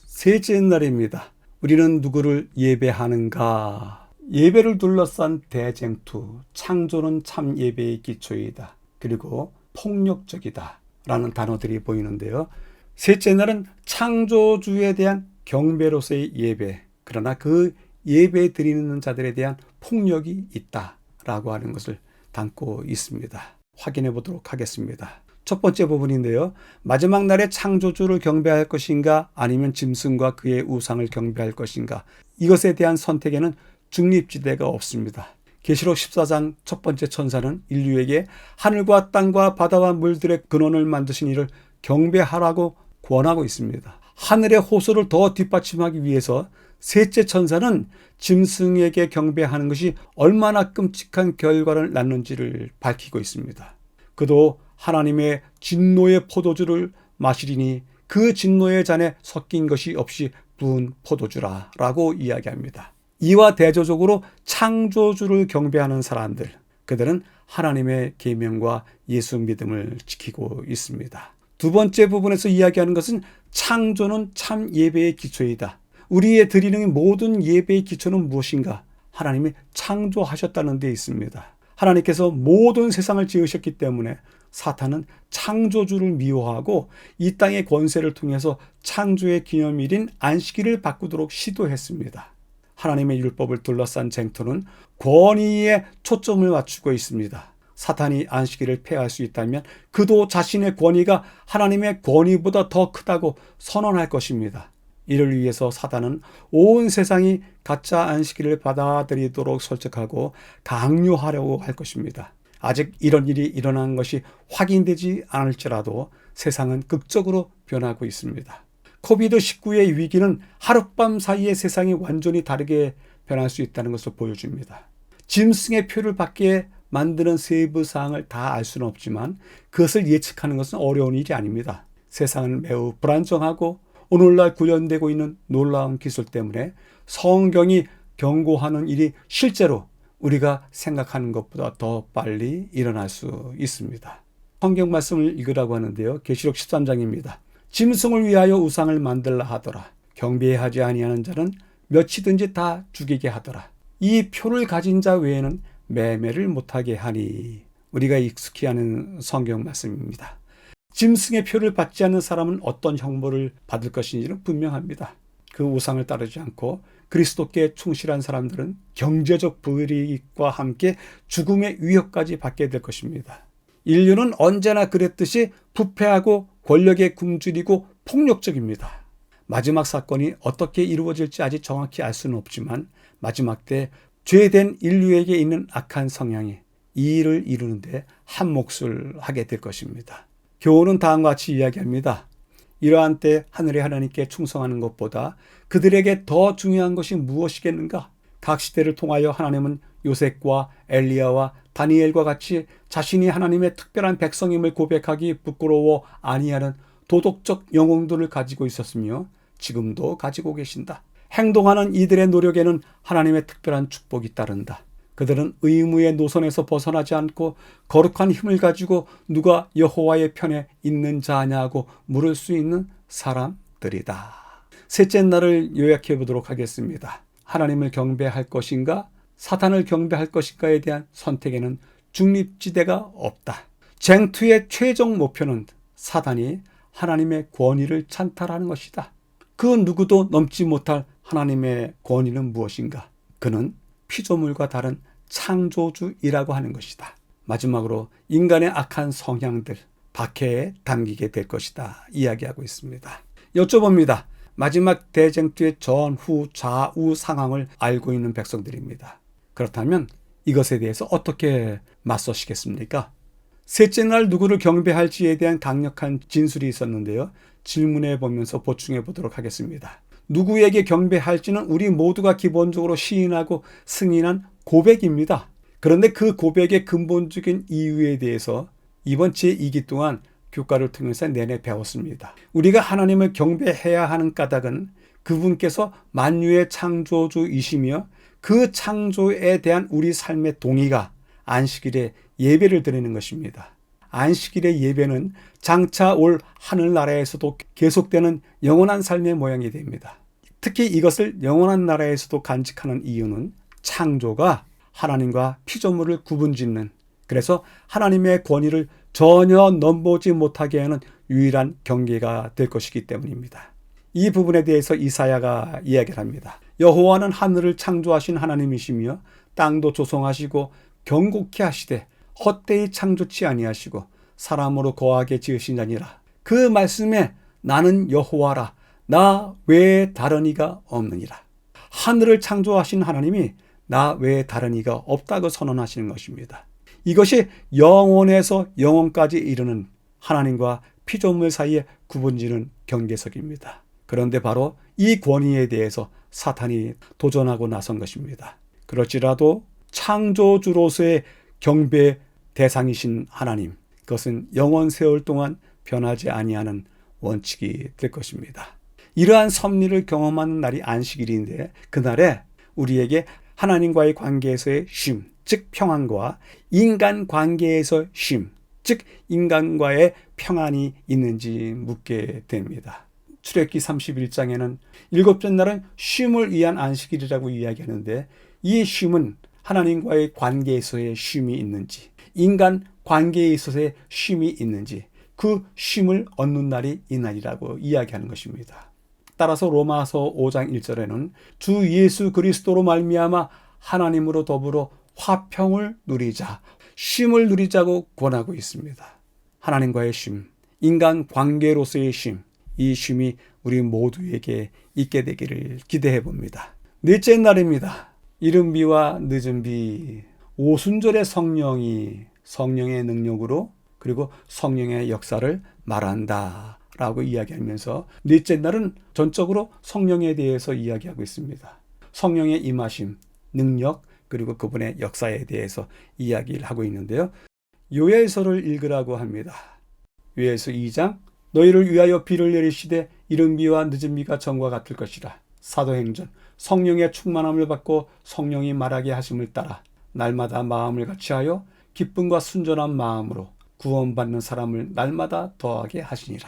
셋째 날입니다. 우리는 누구를 예배하는가? 예배를 둘러싼 대쟁투, 창조는 참 예배의 기초이다. 그리고 폭력적이다 라는 단어들이 보이는데요. 셋째 날은 창조주에 대한 경배로서의 예배, 그러나 그 예배 드리는 자들에 대한 폭력이 있다라고 하는 것을 담고 있습니다. 확인해 보도록 하겠습니다. 첫 번째 부분인데요. 마지막 날에 창조주를 경배할 것인가 아니면 짐승과 그의 우상을 경배할 것인가, 이것에 대한 선택에는 중립지대가 없습니다. 계시록 14장 첫 번째 천사는 인류에게 하늘과 땅과 바다와 물들의 근원을 만드신 이를 경배하라고 권하고 있습니다. 하늘의 호소를 더 뒷받침하기 위해서 셋째 천사는 짐승에게 경배하는 것이 얼마나 끔찍한 결과를 낳는지를 밝히고 있습니다. 그도 하나님의 진노의 포도주를 마시리니 그 진노의 잔에 섞인 것이 없이 부은 포도주라 라고 이야기합니다. 이와 대조적으로 창조주를 경배하는 사람들, 그들은 하나님의 계명과 예수 믿음을 지키고 있습니다. 두 번째 부분에서 이야기하는 것은 창조는 참 예배의 기초이다. 우리의 드리는 모든 예배의 기초는 무엇인가? 하나님이 창조하셨다는 데 있습니다. 하나님께서 모든 세상을 지으셨기 때문에 사탄은 창조주를 미워하고 이 땅의 권세를 통해서 창조의 기념일인 안식일을 바꾸도록 시도했습니다. 하나님의 율법을 둘러싼 쟁투는 권위에 초점을 맞추고 있습니다. 사탄이 안식일을 폐할 수 있다면 그도 자신의 권위가 하나님의 권위보다 더 크다고 선언할 것입니다. 이를 위해서 사탄은 온 세상이 가짜 안식일을 받아들이도록 설득하고 강요하려고 할 것입니다. 아직 이런 일이 일어난 것이 확인되지 않을지라도 세상은 극적으로 변하고 있습니다. 코비드-19의 위기는 하룻밤 사이에 세상이 완전히 다르게 변할 수 있다는 것을 보여줍니다. 짐승의 표를 받게 만드는 세부 사항을 다 알 수는 없지만 그것을 예측하는 것은 어려운 일이 아닙니다. 세상은 매우 불안정하고 오늘날 구현되고 있는 놀라운 기술 때문에 성경이 경고하는 일이 실제로 우리가 생각하는 것보다 더 빨리 일어날 수 있습니다. 성경 말씀을 읽으라고 하는데요. 계시록 13장입니다. 짐승을 위하여 우상을 만들라 하더라. 경배하지 아니하는 자는 몇이든지 다 죽이게 하더라. 이 표를 가진 자 외에는 매매를 못하게 하니. 우리가 익숙히 아는 성경 말씀입니다. 짐승의 표를 받지 않는 사람은 어떤 형벌을 받을 것인지는 분명합니다. 그 우상을 따르지 않고 그리스도께 충실한 사람들은 경제적 불이익과 함께 죽음의 위협까지 받게 될 것입니다. 인류는 언제나 그랬듯이 부패하고 권력에 굶주리고 폭력적입니다. 마지막 사건이 어떻게 이루어질지 아직 정확히 알 수는 없지만 마지막 때 죄된 인류에게 있는 악한 성향이 이 일을 이루는데 한 몫을 하게 될 것입니다. 교훈은 다음과 같이 이야기합니다. 이러한 때 하늘의 하나님께 충성하는 것보다 그들에게 더 중요한 것이 무엇이겠는가? 각 시대를 통하여 하나님은 요셉과 엘리야와 다니엘과 같이 자신이 하나님의 특별한 백성임을 고백하기 부끄러워 아니하는 도덕적 영웅들을 가지고 있었으며 지금도 가지고 계신다. 행동하는 이들의 노력에는 하나님의 특별한 축복이 따른다. 그들은 의무의 노선에서 벗어나지 않고 거룩한 힘을 가지고 누가 여호와의 편에 있는 자냐고 물을 수 있는 사람들이다. 셋째 날을 요약해 보도록 하겠습니다. 하나님을 경배할 것인가, 사탄을 경배할 것인가에 대한 선택에는 중립지대가 없다. 쟁투의 최종 목표는 사탄이 하나님의 권위를 찬탈하는 것이다. 그 누구도 넘지 못할 하나님의 권위는 무엇인가? 그는 피조물과 다른 창조주이라고 하는 것이다. 마지막으로 인간의 악한 성향들, 박해에 담기게 될 것이다 이야기하고 있습니다. 여쭤봅니다. 마지막 대쟁투의 전후 좌우 상황을 알고 있는 백성들입니다. 그렇다면 이것에 대해서 어떻게 맞서시겠습니까? 셋째 날 누구를 경배할지에 대한 강력한 진술이 있었는데요. 질문해 보면서 보충해 보도록 하겠습니다. 누구에게 경배할지는 우리 모두가 기본적으로 시인하고 승인한 고백입니다. 그런데 그 고백의 근본적인 이유에 대해서 이번 제2기 동안 교과를 통해서 내내 배웠습니다. 우리가 하나님을 경배해야 하는 까닭은 그분께서 만유의 창조주이시며 그 창조에 대한 우리 삶의 동의가 안식일에 예배를 드리는 것입니다. 안식일의 예배는 장차 올 하늘나라에서도 계속되는 영원한 삶의 모양이 됩니다. 특히 이것을 영원한 나라에서도 간직하는 이유는 창조가 하나님과 피조물을 구분짓는, 그래서 하나님의 권위를 전혀 넘보지 못하게 하는 유일한 경계가 될 것이기 때문입니다. 이 부분에 대해서 이사야가 이야기를 합니다. 여호와는 하늘을 창조하신 하나님이시며 땅도 조성하시고 경고케 하시되 헛되이 창조치 아니하시고 사람으로 거하게 지으신 자니라. 그 말씀에 나는 여호와라 나 외에 다른 이가 없느니라. 하늘을 창조하신 하나님이 나 외에 다른 이가 없다고 선언하시는 것입니다. 이것이 영원에서 영원까지 이르는 하나님과 피조물 사이에 구분지는 경계석입니다. 그런데 바로 이 권위에 대해서 사탄이 도전하고 나선 것입니다. 그럴지라도 창조주로서의 경배 대상이신 하나님, 그것은 영원 세월 동안 변하지 아니하는 원칙이 될 것입니다. 이러한 섭리를 경험하는 날이 안식일인데, 그날에 우리에게 하나님과의 관계에서의 쉼, 즉 평안과 인간 관계에서 쉼, 즉 인간과의 평안이 있는지 묻게 됩니다. 출애굽기 31장에는 일곱째 날은 쉼을 위한 안식일이라고 이야기하는데, 이 쉼은 하나님과의 관계에서의 쉼이 있는지, 인간 관계에 있어서의 쉼이 있는지, 그 쉼을 얻는 날이 이 날이라고 이야기하는 것입니다. 따라서 로마서 5장 1절에는 주 예수 그리스도로 말미암아 하나님으로 더불어 화평을 누리자, 쉼을 누리자고 권하고 있습니다. 하나님과의 쉼, 인간 관계로서의 쉼, 이 쉼이 우리 모두에게 있게 되기를 기대해 봅니다. 넷째 날입니다. 이른 비와 늦은 비, 오순절의 성령의 능력으로 그리고 성령의 역사를 말한다 라고 이야기하면서 넷째 날은 전적으로 성령에 대해서 이야기하고 있습니다. 성령의 임하심, 능력, 그리고 그분의 역사에 대해서 이야기를 하고 있는데요. 요엘서를 읽으라고 합니다. 요엘서 2장, 너희를 위하여 비를 내리시되 이른 비와 늦은 비가 전과 같을 것이라. 사도행전, 성령의 충만함을 받고 성령이 말하게 하심을 따라 날마다 마음을 같이하여 기쁨과 순전한 마음으로 구원받는 사람을 날마다 더하게 하시니라.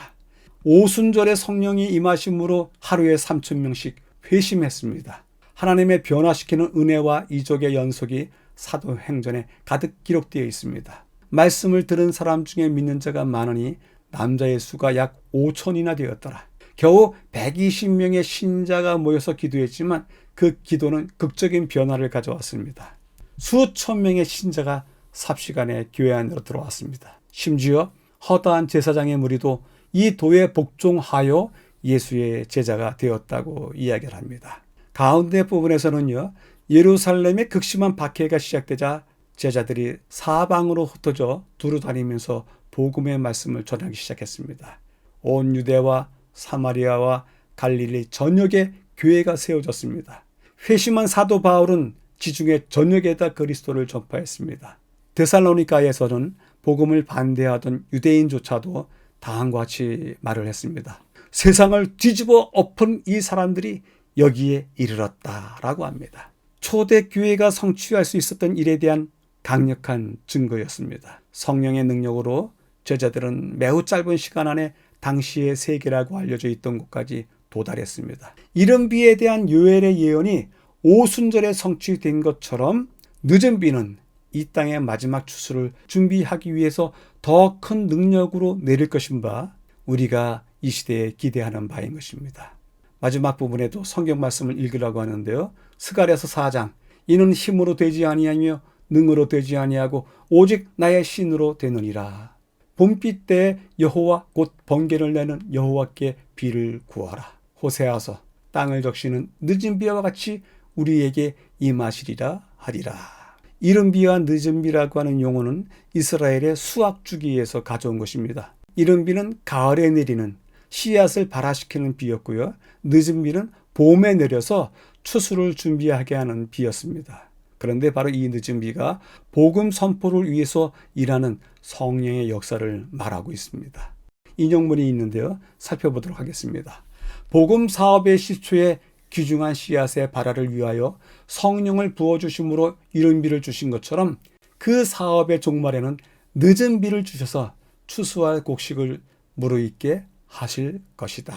오순절에 성령이 임하심으로 하루에 3,000명씩 회심했습니다. 하나님의 변화시키는 은혜와 이적의 연속이 사도행전에 가득 기록되어 있습니다. 말씀을 들은 사람 중에 믿는 자가 많으니 남자의 수가 약 5,000이나 되었더라. 겨우 120명의 신자가 모여서 기도했지만 그 기도는 극적인 변화를 가져왔습니다. 수천 명의 신자가 삽시간에 교회 안으로 들어왔습니다. 심지어 허다한 제사장의 무리도 이 도에 복종하여 예수의 제자가 되었다고 이야기를 합니다. 가운데 부분에서는요, 예루살렘의 극심한 박해가 시작되자 제자들이 사방으로 흩어져 두루 다니면서 복음의 말씀을 전하기 시작했습니다. 온 유대와 사마리아와 갈릴리 전역에 교회가 세워졌습니다. 회심한 사도 바울은 지중해 전역에다 그리스도를 전파했습니다. 데살로니가에서는 복음을 반대하던 유대인조차도 다음과 같이 말을 했습니다. 세상을 뒤집어 엎은 이 사람들이 여기에 이르렀다라고 합니다. 초대 교회가 성취할 수 있었던 일에 대한 강력한 증거였습니다. 성령의 능력으로 제자들은 매우 짧은 시간 안에 당시의 세계라고 알려져 있던 곳까지 도달했습니다. 이른 비에 대한 요엘의 예언이 오순절에 성취된 것처럼 늦은 비는 이 땅의 마지막 추수를 준비하기 위해서 더 큰 능력으로 내릴 것인 바 우리가 이 시대에 기대하는 바인 것입니다. 마지막 부분에도 성경 말씀을 읽으라고 하는데요. 스가랴서 4장, 이는 힘으로 되지 아니하며 능으로 되지 아니하고 오직 나의 신으로 되느니라. 봄비 때에 여호와 곧 번개를 내는 여호와께 비를 구하라. 호세아서, 땅을 적시는 늦은 비와 같이 우리에게 임하시리라 하리라. 이른 비와 늦은 비라고 하는 용어는 이스라엘의 수학 주기에서 가져온 것입니다. 이른 비는 가을에 내리는 씨앗을 발화시키는 비였고요. 늦은 비는 봄에 내려서 추수를 준비하게 하는 비였습니다. 그런데 바로 이 늦은 비가 복음 선포를 위해서 일하는 성령의 역사를 말하고 있습니다. 인용문이 있는데요. 살펴보도록 하겠습니다. 복음 사업의 시초에 귀중한 씨앗의 발화를 위하여 성령을 부어주심으로 이른 비를 주신 것처럼 그 사업의 종말에는 늦은 비를 주셔서 추수할 곡식을 무르익게 하실 것이다.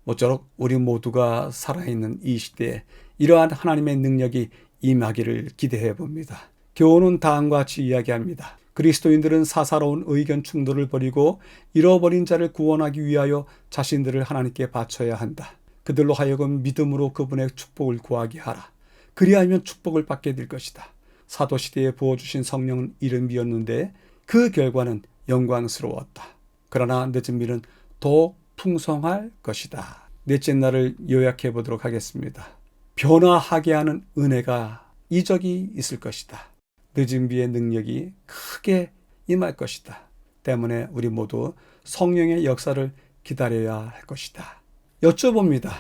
모쪼록 우리 모두가 살아있는 이 시대에 이러한 하나님의 능력이 임하기를 기대해 봅니다. 교훈은 다음과 같이 이야기합니다. 그리스도인들은 사사로운 의견 충돌을 버리고 잃어버린 자를 구원하기 위하여 자신들을 하나님께 바쳐야 한다. 그들로 하여금 믿음으로 그분의 축복을 구하게 하라. 그리하면 축복을 받게 될 것이다. 사도시대에 부어주신 성령은 이른 비였는데 그 결과는 영광스러웠다. 그러나 늦은 비는 더욱 풍성할 것이다. 넷째 날을 요약해 보도록 하겠습니다. 변화하게 하는 은혜가 이적이 있을 것이다. 늦은 비의 능력이 크게 임할 것이다. 때문에 우리 모두 성령의 역사를 기다려야 할 것이다. 여쭤봅니다.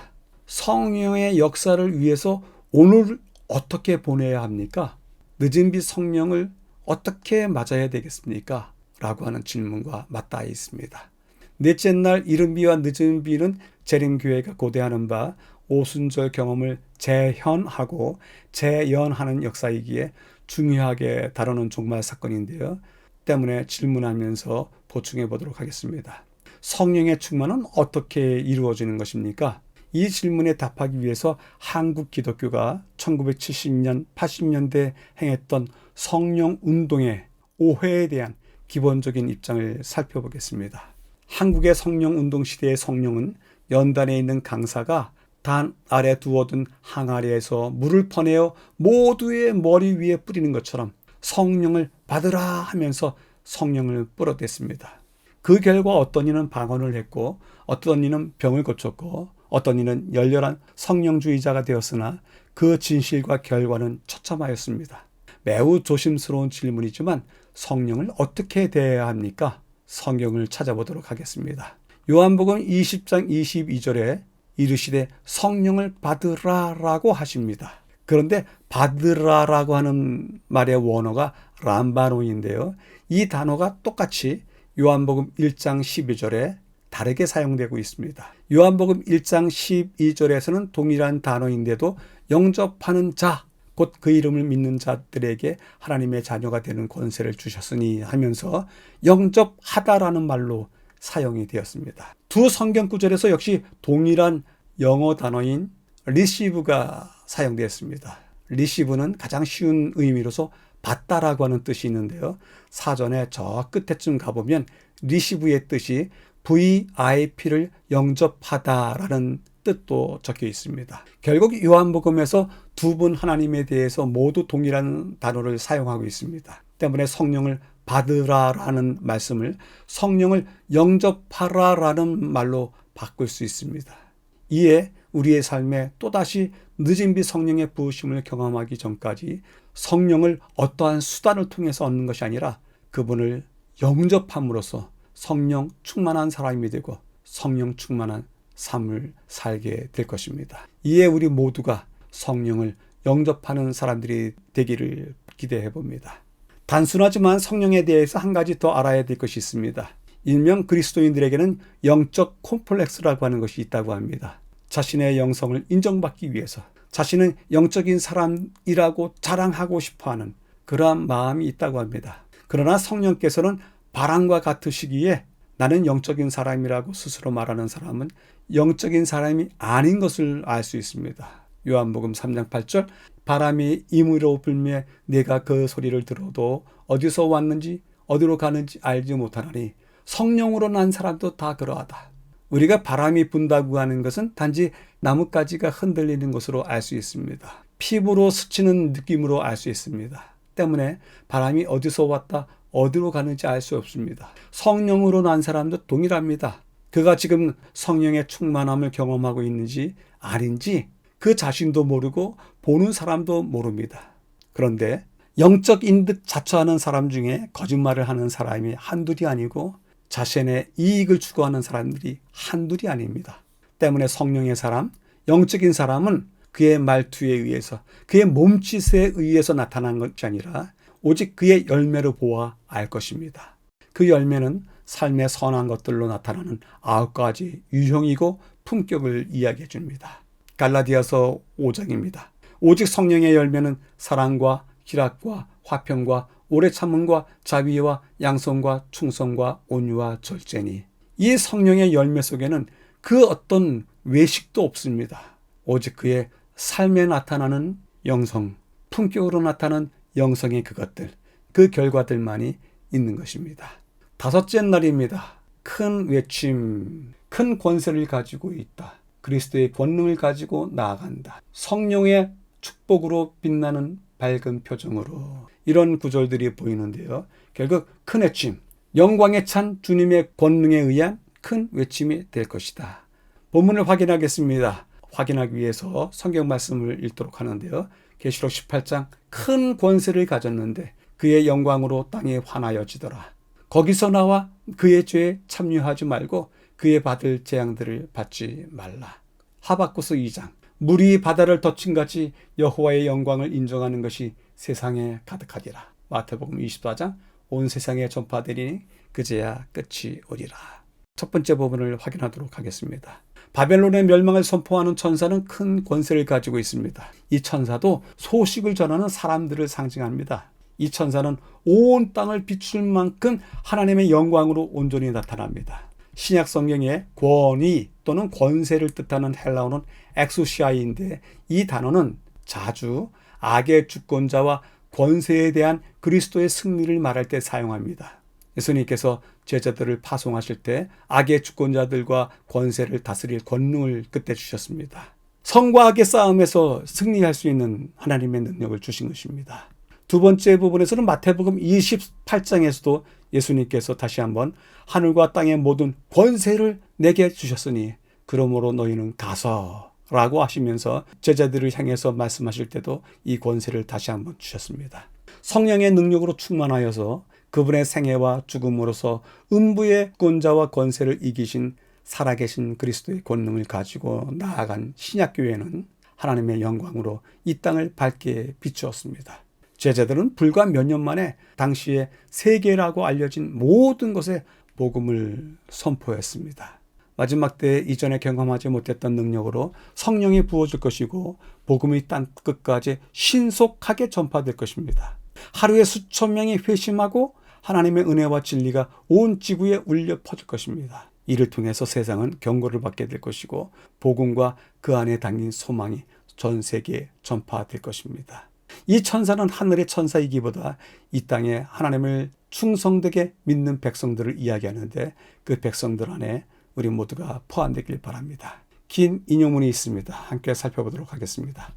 성령의 역사를 위해서 오늘 어떻게 보내야 합니까? 늦은 비 성령을 어떻게 맞아야 되겠습니까? 라고 하는 질문과 맞닿아 있습니다. 넷째 날 이른 비와 늦은 비는 재림교회가 고대하는 바 오순절 경험을 재현하고 재연하는 역사이기에 중요하게 다루는 종말 사건인데요. 때문에 질문하면서 보충해 보도록 하겠습니다. 성령의 충만은 어떻게 이루어지는 것입니까? 이 질문에 답하기 위해서 한국 기독교가 1970년, 80년대 행했던 성령 운동의 오해에 대한 기본적인 입장을 살펴보겠습니다. 한국의 성령 운동 시대의 성령은 연단에 있는 강사가 단 아래 두어둔 항아리에서 물을 퍼내어 모두의 머리 위에 뿌리는 것처럼 성령을 받으라 하면서 성령을 뿌려댔습니다. 그 결과 어떤 이는 방언을 했고 어떤 이는 병을 고쳤고 어떤 이는 열렬한 성령주의자가 되었으나 그 진실과 결과는 처참하였습니다. 매우 조심스러운 질문이지만 성령을 어떻게 대해야 합니까? 성경을 찾아보도록 하겠습니다. 요한복음 20장 22절에 이르시되 성령을 받으라라고 하십니다. 그런데 받으라라고 하는 말의 원어가 람바노인데요. 이 단어가 똑같이 요한복음 1장 12절에 다르게 사용되고 있습니다. 요한복음 1장 12절에서는 동일한 단어인데도 영접하는 자, 곧 그 이름을 믿는 자들에게 하나님의 자녀가 되는 권세를 주셨으니 하면서 영접하다라는 말로 사용이 되었습니다. 두 성경 구절에서 역시 동일한 영어 단어인 receive가 사용되었습니다. receive는 가장 쉬운 의미로서 받다라고 하는 뜻이 있는데요. 사전에 저 끝에쯤 가보면 receive의 뜻이 VIP를 영접하다라는 뜻도 적혀 있습니다. 결국 요한복음에서 두 분 하나님에 대해서 모두 동일한 단어를 사용하고 있습니다. 때문에 성령을 받으라라는 말씀을 성령을 영접하라라는 말로 바꿀 수 있습니다. 이에 우리의 삶에 또다시 늦은 비 성령의 부으심을 경험하기 전까지 성령을 어떠한 수단을 통해서 얻는 것이 아니라 그분을 영접함으로써 성령 충만한 사람이 되고 성령 충만한 삶을 살게 될 것입니다. 이에 우리 모두가 성령을 영접하는 사람들이 되기를 기대해 봅니다. 단순하지만 성령에 대해서 한 가지 더 알아야 될 것이 있습니다. 일명 그리스도인들에게는 영적 콤플렉스라고 하는 것이 있다고 합니다. 자신의 영성을 인정받기 위해서 자신은 영적인 사람이라고 자랑하고 싶어하는 그러한 마음이 있다고 합니다. 그러나 성령께서는 바람과 같으시기에 나는 영적인 사람이라고 스스로 말하는 사람은 영적인 사람이 아닌 것을 알 수 있습니다. 요한복음 3장 8절 바람이 임으로 불며 내가 그 소리를 들어도 어디서 왔는지 어디로 가는지 알지 못하나니 성령으로 난 사람도 다 그러하다. 우리가 바람이 분다고 하는 것은 단지 나뭇가지가 흔들리는 것으로 알 수 있습니다. 피부로 스치는 느낌으로 알 수 있습니다. 때문에 바람이 어디서 왔다 어디로 가는지 알 수 없습니다. 성령으로 난 사람도 동일합니다. 그가 지금 성령의 충만함을 경험하고 있는지 아닌지 그 자신도 모르고 보는 사람도 모릅니다. 그런데 영적인 듯 자처하는 사람 중에 거짓말을 하는 사람이 한둘이 아니고 자신의 이익을 추구하는 사람들이 한둘이 아닙니다. 때문에 성령의 사람, 영적인 사람은 그의 말투에 의해서, 그의 몸짓에 의해서 나타난 것이 아니라 오직 그의 열매로 보아 알 것입니다. 그 열매는 삶의 선한 것들로 나타나는 9가지 유형이고 품격을 이야기해 줍니다. 갈라디아서 5장입니다. 오직 성령의 열매는 사랑과 희락과 화평과 오래 참음과 자비와 양성과 충성과 온유와 절제니. 이 성령의 열매 속에는 그 어떤 외식도 없습니다. 오직 그의 삶에 나타나는 영성, 품격으로 나타나는 영성의 그것들, 그 결과들만이 있는 것입니다. 5째 날입니다. 큰 외침, 큰 권세를 가지고 있다. 그리스도의 권능을 가지고 나아간다. 성령의 축복으로 빛나는 밝은 표정으로. 이런 구절들이 보이는데요. 결국 큰 외침, 영광에 찬 주님의 권능에 의한 큰 외침이 될 것이다. 본문을 확인하겠습니다. 확인하기 위해서 성경 말씀을 읽도록 하는데요. 계시록 18장, 큰 권세를 가졌는데 그의 영광으로 땅에 환하여지더라. 거기서 나와 그의 죄에 참여하지 말고 그의 받을 재앙들을 받지 말라. 하박구스 2장, 물이 바다를 덮친 같이 여호와의 영광을 인정하는 것이 세상에 가득하리라. 마태복음 24장, 온 세상에 전파되리니 그제야 끝이 오리라. 첫 번째 부분을 확인하도록 하겠습니다. 바벨론의 멸망을 선포하는 천사는 큰 권세를 가지고 있습니다. 이 천사도 소식을 전하는 사람들을 상징합니다. 이 천사는 온 땅을 비출 만큼 하나님의 영광으로 온전히 나타납니다. 신약 성경에 권위 또는 권세를 뜻하는 헬라어는 엑수시아인데, 이 단어는 자주 악의 주권자와 권세에 대한 그리스도의 승리를 말할 때 사용합니다. 예수님께서 제자들을 파송하실 때 악의 주권자들과 권세를 다스릴 권능을 그때 주셨습니다. 성과 악의 싸움에서 승리할 수 있는 하나님의 능력을 주신 것입니다. 두 번째 부분에서는 마태복음 28장에서도 예수님께서 다시 한번 하늘과 땅의 모든 권세를 내게 주셨으니 그러므로 너희는 가서 라고 하시면서 제자들을 향해서 말씀하실 때도 이 권세를 다시 한번 주셨습니다. 성령의 능력으로 충만하여서 그분의 생애와 죽음으로서 음부의 권자와 권세를 이기신 살아계신 그리스도의 권능을 가지고 나아간 신약교회는 하나님의 영광으로 이 땅을 밝게 비추었습니다. 제자들은 불과 몇 년 만에 당시에 세계라고 알려진 모든 곳에 복음을 선포했습니다. 마지막 때 이전에 경험하지 못했던 능력으로 성령이 부어질 것이고 복음이 땅 끝까지 신속하게 전파될 것입니다. 하루에 수천 명이 회심하고 하나님의 은혜와 진리가 온 지구에 울려 퍼질 것입니다. 이를 통해서 세상은 경고를 받게 될 것이고 복음과 그 안에 담긴 소망이 전 세계에 전파될 것입니다. 이 천사는 하늘의 천사이기보다 이 땅에 하나님을 충성되게 믿는 백성들을 이야기하는데 그 백성들 안에 우리 모두가 포함되길 바랍니다. 긴 인용문이 있습니다. 함께 살펴보도록 하겠습니다.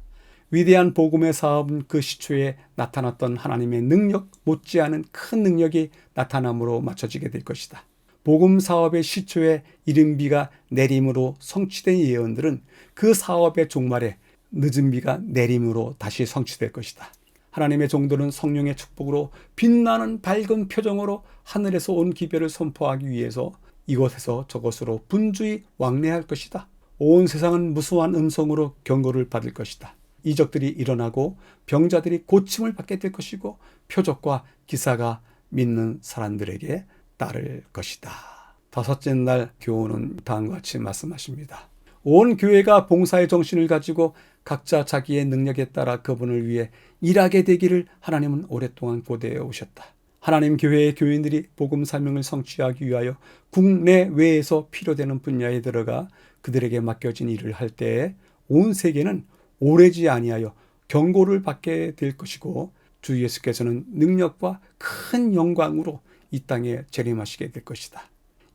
위대한 복음의 사업은 그 시초에 나타났던 하나님의 능력 못지않은 큰 능력이 나타남으로 맞춰지게 될 것이다. 복음 사업의 시초에 이른 비가 내림으로 성취된 예언들은 그 사업의 종말에 늦은 비가 내림으로 다시 성취될 것이다. 하나님의 종들은 성령의 축복으로 빛나는 밝은 표정으로 하늘에서 온 기별을 선포하기 위해서 이곳에서 저곳으로 분주히 왕래할 것이다. 온 세상은 무수한 음성으로 경고를 받을 것이다. 이적들이 일어나고 병자들이 고침을 받게 될 것이고 표적과 기사가 믿는 사람들에게 따를 것이다. 5째 날 교훈은 다음과 같이 말씀하십니다. 온 교회가 봉사의 정신을 가지고 각자 자기의 능력에 따라 그분을 위해 일하게 되기를 하나님은 오랫동안 고대해 오셨다. 하나님 교회의 교인들이 복음 설명을 성취하기 위하여 국내외에서 필요되는 분야에 들어가 그들에게 맡겨진 일을 할 때에 온 세계는 오래지 아니하여 경고를 받게 될 것이고 주 예수께서는 능력과 큰 영광으로 이 땅에 재림하시게 될 것이다.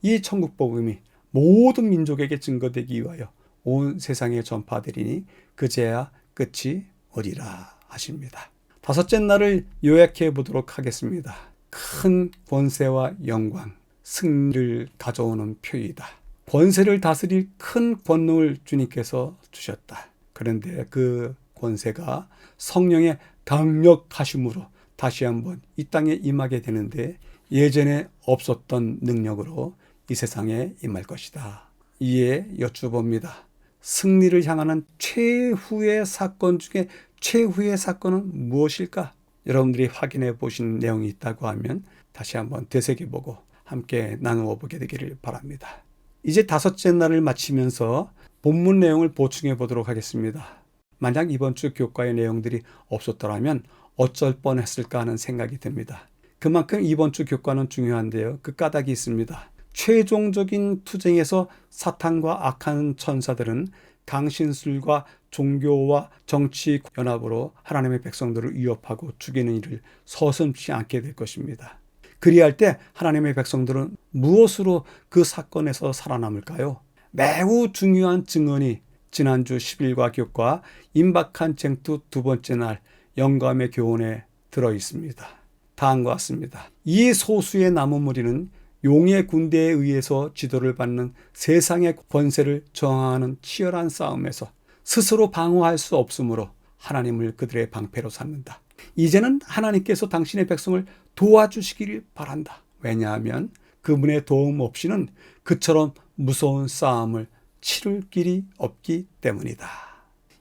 이 천국 복음이 모든 민족에게 증거되기 위하여 온 세상에 전파되리니 그제야 끝이 오리라 하십니다. 5째 날을 요약해 보도록 하겠습니다. 큰 권세와 영광, 승리를 가져오는 표이다. 권세를 다스릴 큰 권능을 주님께서 주셨다. 그런데 그 권세가 성령의 강력하심으로 다시 한번 이 땅에 임하게 되는데 예전에 없었던 능력으로 이 세상에 임할 것이다. 이에 여쭈봅니다. 승리를 향하는 최후의 사건 중에 최후의 사건은 무엇일까? 여러분들이 확인해 보신 내용이 있다고 하면 다시 한번 되새겨보고 함께 나누어 보게 되기를 바랍니다. 이제 5째 날을 마치면서 본문 내용을 보충해 보도록 하겠습니다. 만약 이번 주 교과의 내용들이 없었더라면 어쩔 뻔했을까 하는 생각이 듭니다. 그만큼 이번 주 교과는 중요한데요. 그 까닭이 있습니다. 최종적인 투쟁에서 사탄과 악한 천사들은 강신술과 종교와 정치 연합으로 하나님의 백성들을 위협하고 죽이는 일을 서슴지 않게 될 것입니다. 그리할 때 하나님의 백성들은 무엇으로 그 사건에서 살아남을까요? 매우 중요한 증언이 지난주 10일과 교과 임박한 쟁투 2번째 날 영감의 교훈에 들어 있습니다. 다음과 같습니다. 이 소수의 남은 무리는 용의 군대에 의해서 지도를 받는 세상의 권세를 저항하는 치열한 싸움에서 스스로 방어할 수 없으므로 하나님을 그들의 방패로 삼는다. 이제는 하나님께서 당신의 백성을 도와주시기를 바란다. 왜냐하면 그분의 도움 없이는 그처럼 무서운 싸움을 치를 길이 없기 때문이다.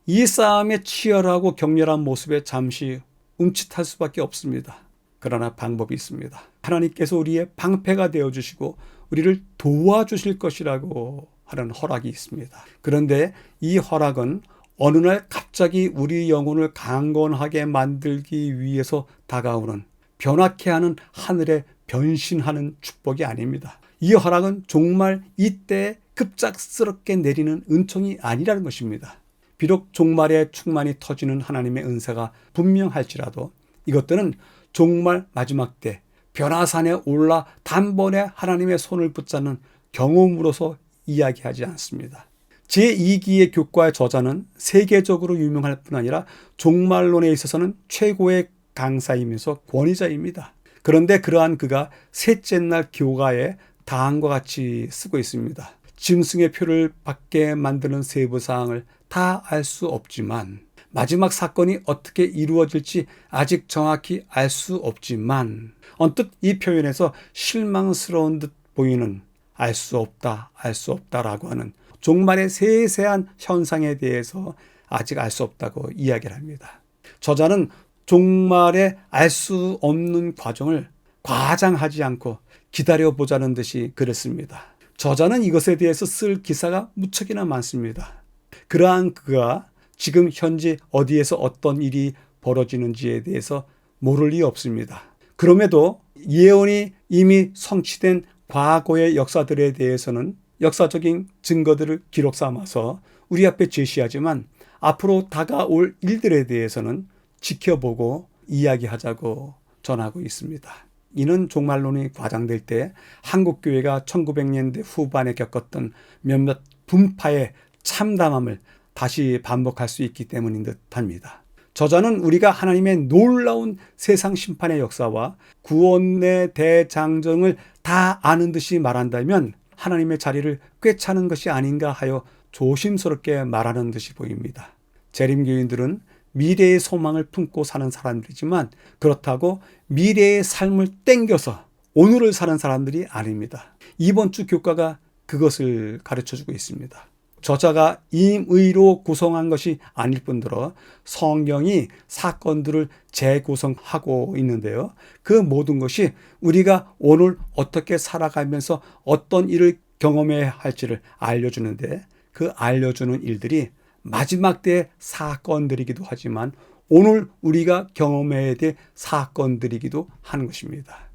이 싸움의 치열하고 격렬한 모습에 잠시 움찔할 수밖에 없습니다. 그러나 방법이 있습니다. 하나님께서 우리의 방패가 되어주시고 우리를 도와주실 것이라고 하는 허락이 있습니다. 그런데 이 허락은 어느 날 갑자기 우리 영혼을 강건하게 만들기 위해서 다가오는 변화케 하는 하늘에 변신하는 축복이 아닙니다. 이 허락은 정말 이때 급작스럽게 내리는 은총이 아니라는 것입니다. 비록 종말의 충만이 터지는 하나님의 은사가 분명할지라도 이것들은 종말 마지막 때 변화산에 올라 단번에 하나님의 손을 붙잡는 경험으로서 이야기하지 않습니다. 제2기의 교과의 저자는 세계적으로 유명할 뿐 아니라 종말론에 있어서는 최고의 강사이면서 권위자입니다. 그런데 그러한 그가 셋째 날 교가에 다음과 같이 쓰고 있습니다. 짐승의 표를 받게 만드는 세부 사항을 다 알 수 없지만 마지막 사건이 어떻게 이루어질지 아직 정확히 알 수 없지만 언뜻 이 표현에서 실망스러운 듯 보이는 알 수 없다라고 하는 종말의 세세한 현상에 대해서 아직 알 수 없다고 이야기를 합니다. 저자는 종말에 알 수 없는 과정을 과장하지 않고 기다려보자는 듯이 그랬습니다. 저자는 이것에 대해서 쓸 기사가 무척이나 많습니다. 그러한 그가 지금 현재 어디에서 어떤 일이 벌어지는지에 대해서 모를 리 없습니다. 그럼에도 예언이 이미 성취된 과거의 역사들에 대해서는 역사적인 증거들을 기록 삼아서 우리 앞에 제시하지만 앞으로 다가올 일들에 대해서는 지켜보고 이야기하자고 전하고 있습니다. 이는 종말론이 과장될 때 한국교회가 1900년대 후반에 겪었던 몇몇 분파의 참담함을 다시 반복할 수 있기 때문인 듯합니다. 저자는 우리가 하나님의 놀라운 세상 심판의 역사와 구원의 대장정을 다 아는 듯이 말한다면 하나님의 자리를 꿰차는 것이 아닌가 하여 조심스럽게 말하는 듯이 보입니다. 재림교인들은 미래의 소망을 품고 사는 사람들이지만 그렇다고 미래의 삶을 땡겨서 오늘을 사는 사람들이 아닙니다. 이번 주 교과가 그것을 가르쳐주고 있습니다. 저자가 임의로 구성한 것이 아닐 뿐더러 성경이 사건들을 재구성하고 있는데요. 그 모든 것이 우리가 오늘 어떻게 살아가면서 어떤 일을 경험해야 할지를 알려주는데 그 알려주는 일들이 마지막 때의 사건들이기도 하지만 오늘 우리가 경험해야 될 사건들이기도 하는 것입니다.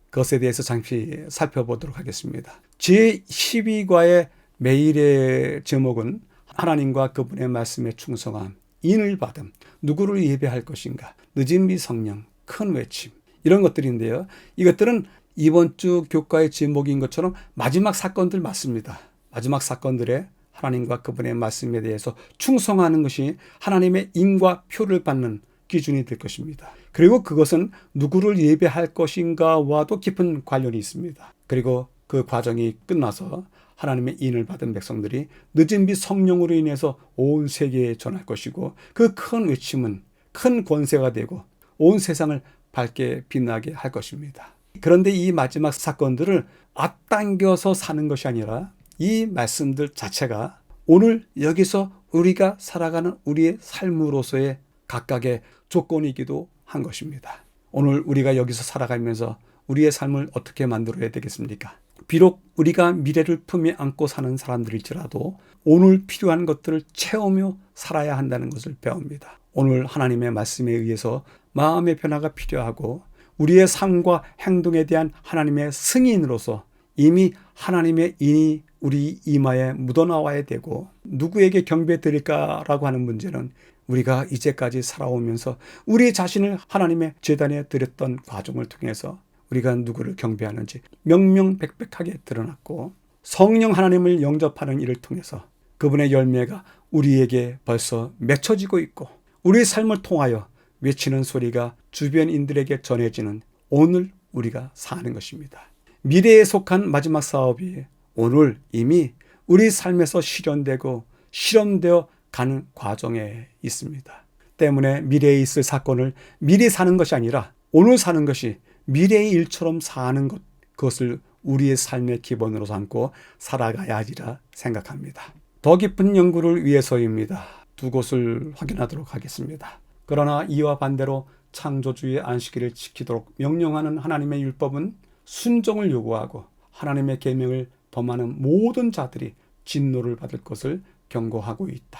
그것에 대해서 잠시 살펴보도록 하겠습니다. 제12과의 매일의 제목은 하나님과 그분의 말씀에 충성함, 인을 받음, 누구를 예배할 것인가, 늦은 비 성령, 큰 외침 이런 것들인데요. 이것들은 이번 주 교과의 제목인 것처럼 마지막 사건들 맞습니다. 마지막 사건들의 하나님과 그분의 말씀에 대해서 충성하는 것이 하나님의 인과 표를 받는 기준이 될 것입니다. 그리고 그것은 누구를 예배할 것인가와도 깊은 관련이 있습니다. 그리고 그 과정이 끝나서 하나님의 인을 받은 백성들이 늦은 비 성령으로 인해서 온 세계에 전할 것이고 그 큰 외침은 큰 권세가 되고 온 세상을 밝게 빛나게 할 것입니다. 그런데 이 마지막 사건들을 앞당겨서 사는 것이 아니라 이 말씀들 자체가 오늘 여기서 우리가 살아가는 우리의 삶으로서의 각각의 조건이기도 한 것입니다. 오늘 우리가 여기서 살아가면서 우리의 삶을 어떻게 만들어야 되겠습니까? 비록 우리가 미래를 품에 안고 사는 사람들일지라도 오늘 필요한 것들을 채우며 살아야 한다는 것을 배웁니다. 오늘 하나님의 말씀에 의해서 마음의 변화가 필요하고 우리의 삶과 행동에 대한 하나님의 승인으로서 이미 하나님의 인이 우리 이마에 묻어나와야 되고, 누구에게 경배 드릴까라고 하는 문제는 우리가 이제까지 살아오면서 우리 자신을 하나님의 제단에 드렸던 과정을 통해서 우리가 누구를 경배하는지 명명백백하게 드러났고, 성령 하나님을 영접하는 일을 통해서 그분의 열매가 우리에게 벌써 맺혀지고 있고, 우리의 삶을 통하여 외치는 소리가 주변인들에게 전해지는 오늘 우리가 사는 것입니다. 미래에 속한 마지막 사업이 오늘 이미 우리 삶에서 실현되고 실현되어 가는 과정에 있습니다. 때문에 미래에 있을 사건을 미리 사는 것이 아니라 오늘 사는 것이 미래의 일처럼 사는 것, 그것을 우리의 삶의 기본으로 삼고 살아가야 하리라 생각합니다. 더 깊은 연구를 위해서입니다. 두 곳을 확인하도록 하겠습니다. 그러나 이와 반대로 창조주의 안식일을 지키도록 명령하는 하나님의 율법은 순종을 요구하고 하나님의 계명을 범하는 모든 자들이 진노를 받을 것을 경고하고 있다.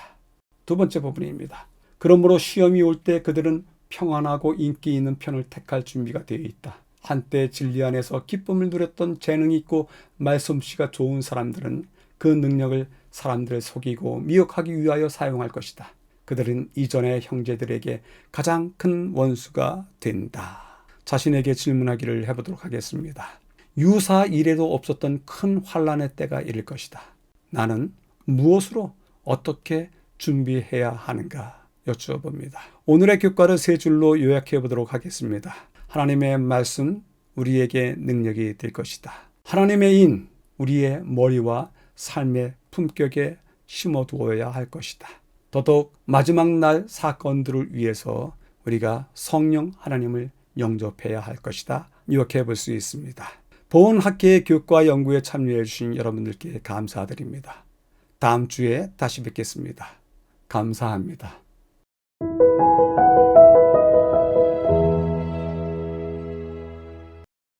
두 번째 부분입니다. 그러므로 시험이 올 때 그들은 평안하고 인기 있는 편을 택할 준비가 되어 있다. 한때 진리 안에서 기쁨을 누렸던 재능이 있고 말솜씨가 좋은 사람들은 그 능력을 사람들을 속이고 미혹하기 위하여 사용할 것이다. 그들은 이전의 형제들에게 가장 큰 원수가 된다. 자신에게 질문하기를 해보도록 하겠습니다. 유사 이래도 없었던 큰 환란의 때가 이를 것이다. 나는 무엇으로 어떻게 준비해야 하는가 여쭈어봅니다. 오늘의 교과를 세 줄로 요약해 보도록 하겠습니다. 하나님의 말씀 우리에게 능력이 될 것이다. 하나님의 인 우리의 머리와 삶의 품격에 심어두어야 할 것이다. 더더욱 마지막 날 사건들을 위해서 우리가 성령 하나님을 영접해야 할 것이다. 이렇게 볼 수 있습니다. 본 학계의 교과 연구에 참여해 주신 여러분들께 감사드립니다. 다음 주에 다시 뵙겠습니다. 감사합니다.